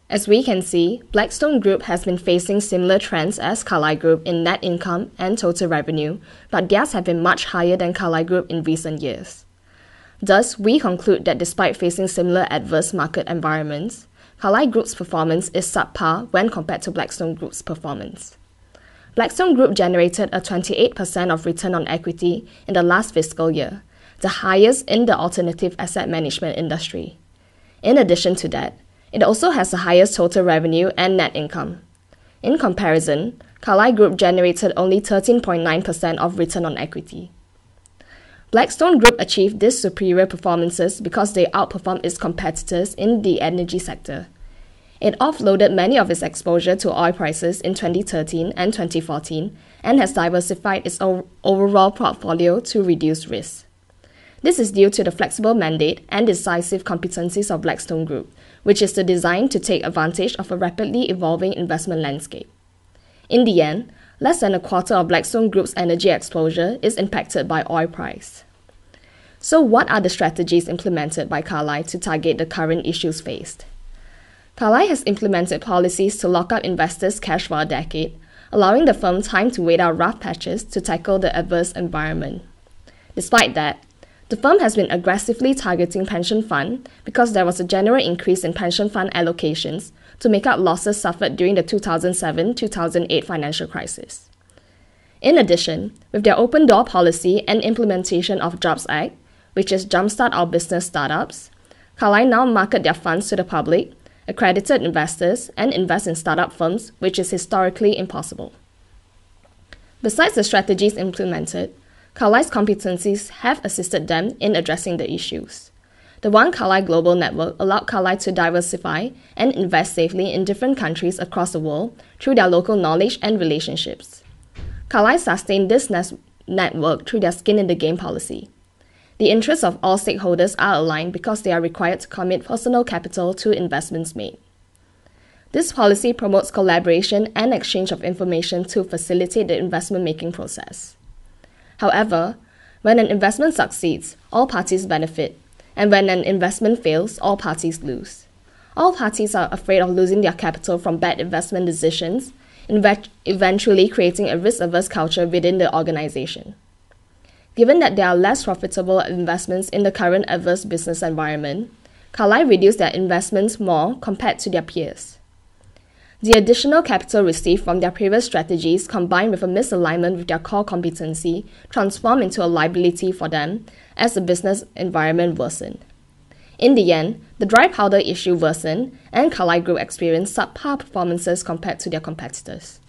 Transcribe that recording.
As we can see, Blackstone Group has been facing similar trends as Carlyle Group in net income and total revenue, but theirs have been much higher than Carlyle Group in recent years. Thus, we conclude that despite facing similar adverse market environments, Carlyle Group's performance is subpar when compared to Blackstone Group's performance. Blackstone Group generated a 28% of return on equity in the last fiscal year, the highest in the alternative asset management industry. In addition to that, it also has the highest total revenue and net income. In comparison, Carlyle Group generated only 13.9% of return on equity. Blackstone Group achieved these superior performances because they outperformed its competitors in the energy sector. It offloaded many of its exposure to oil prices in 2013 and 2014 and has diversified its overall portfolio to reduce risk. This is due to the flexible mandate and decisive competencies of Blackstone Group, which is designed to take advantage of a rapidly evolving investment landscape. In the end, less than a quarter of Blackstone Group's energy exposure is impacted by oil price. So what are the strategies implemented by Carlyle to target the current issues faced? Carlyle has implemented policies to lock up investors' cash for a decade, allowing the firm time to wait out rough patches to tackle the adverse environment. Despite that, the firm has been aggressively targeting pension funds because there was a general increase in pension fund allocations to make up losses suffered during the 2007-2008 financial crisis. In addition, with their open door policy and implementation of Jobs Act, which is Jumpstart Our Business Startups, Carlyle now market their funds to the public, accredited investors, and invest in startup firms, which is historically impossible. Besides the strategies implemented, Carlyle's competencies have assisted them in addressing the issues. The One Carlyle Global Network allowed Carlyle to diversify and invest safely in different countries across the world through their local knowledge and relationships. Carlyle sustained this network through their skin in the game policy. The interests of all stakeholders are aligned because they are required to commit personal capital to investments made. This policy promotes collaboration and exchange of information to facilitate the investment-making process. However, when an investment succeeds, all parties benefit, and when an investment fails, all parties lose. All parties are afraid of losing their capital from bad investment decisions, eventually creating a risk-averse culture within the organization. Given that there are less profitable investments in the current adverse business environment, Carlyle reduced their investments more compared to their peers. The additional capital received from their previous strategies combined with a misalignment with their core competency transformed into a liability for them as the business environment worsened. In the end, the dry powder issue worsened and Carlyle Group experienced subpar performances compared to their competitors.